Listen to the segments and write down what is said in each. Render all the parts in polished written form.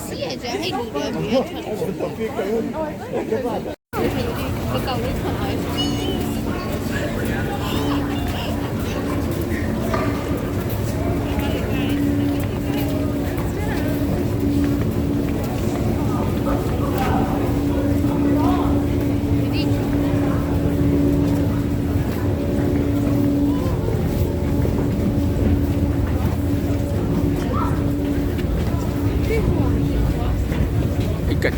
谢这黑路的不要穿。不搞这穿来。Ikat.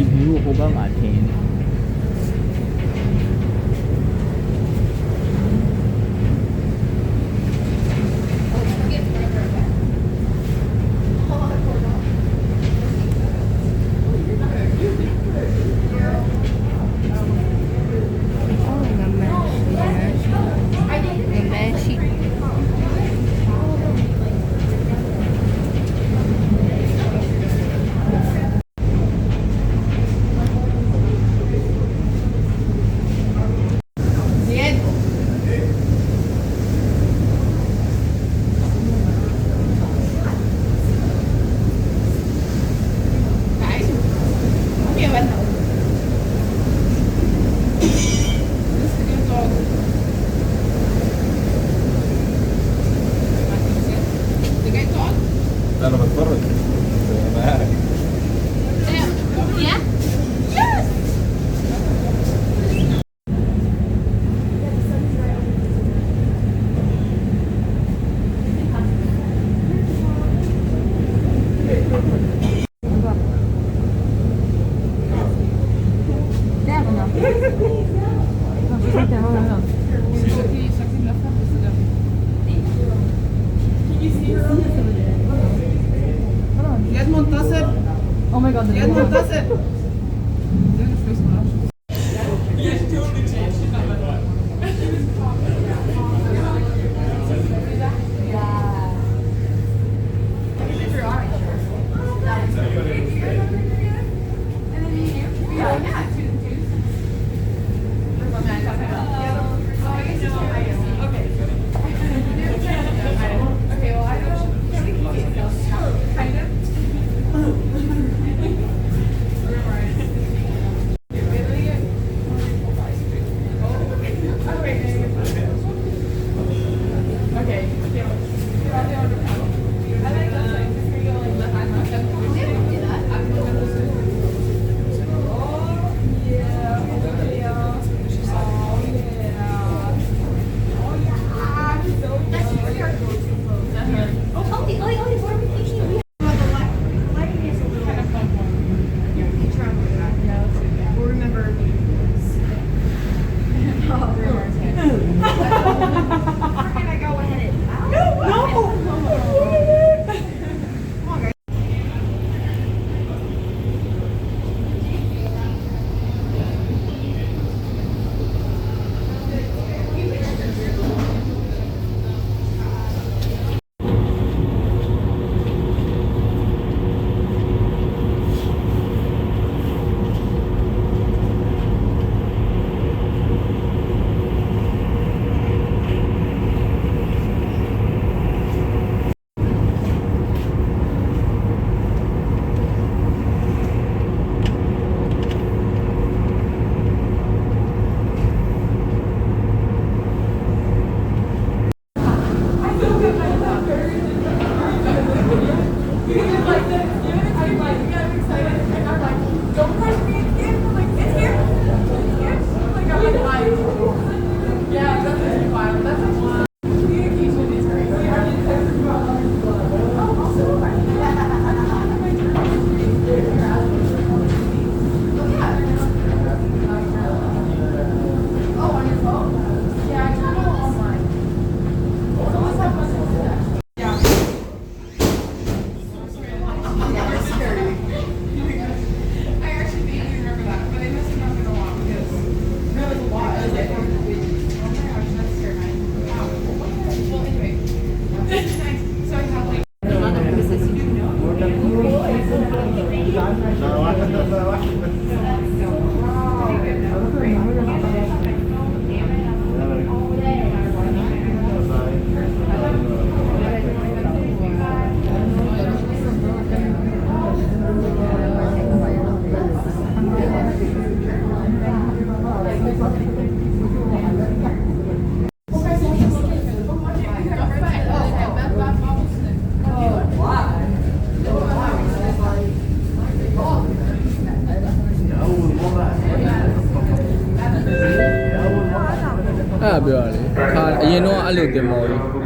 View over mountain. انا بتفرج انا قاعد ياد منتصر Oh my god, ياد منتصر အဲ့ပြောရလေခါအရင်တော့အဲ့လိုတင်မော်ကြီး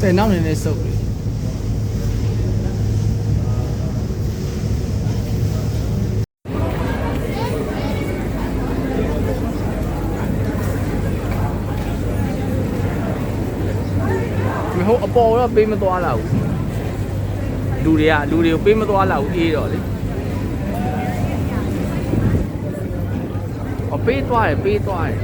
တဲ့နောက်နေနေစုပ်လေမဟုတ်အပေါ်တော့ပေးမသွားလာဘူးလူတွေကိုပေးမသွားလာဘူးအေးတော့လေအပေးသွားတယ်ပေးသွားတယ်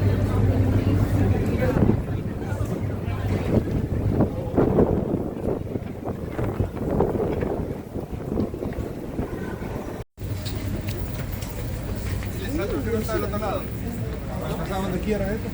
Está del otro lado. Pasa donde quiera esto.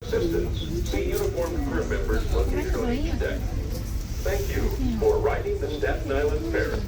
Assistance, see uniformed crew members located on each deck. Thank you for riding the Staten Island Ferry.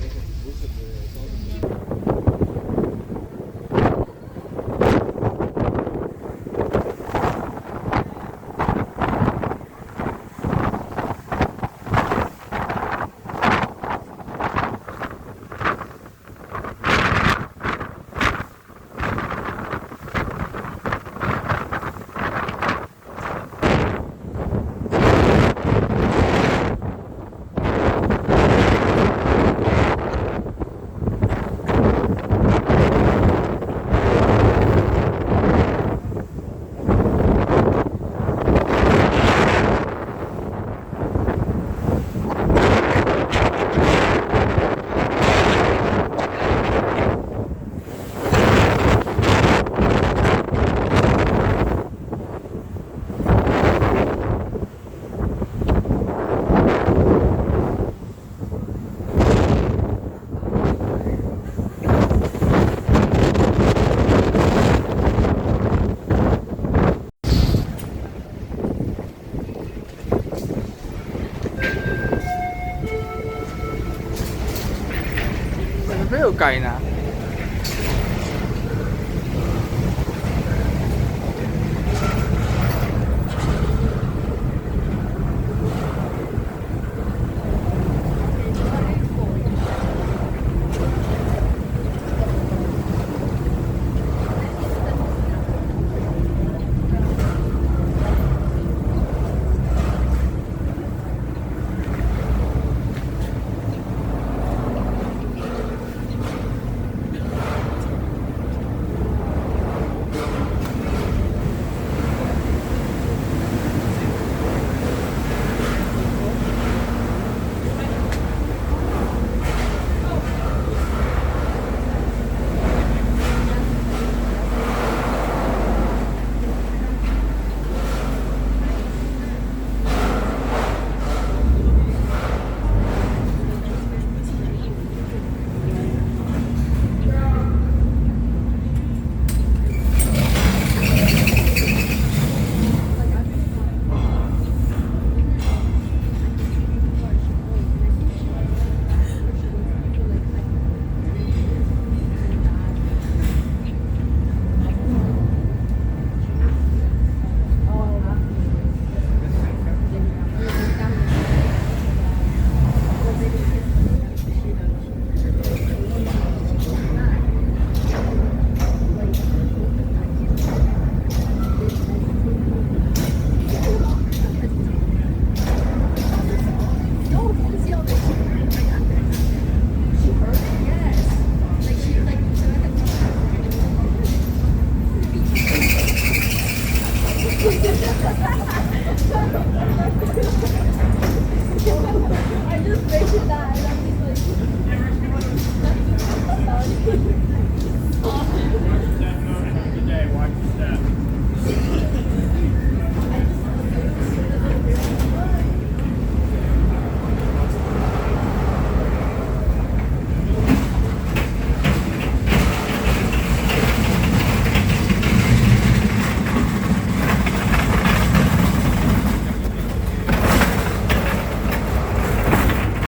ဘယ်လိုကင်တာ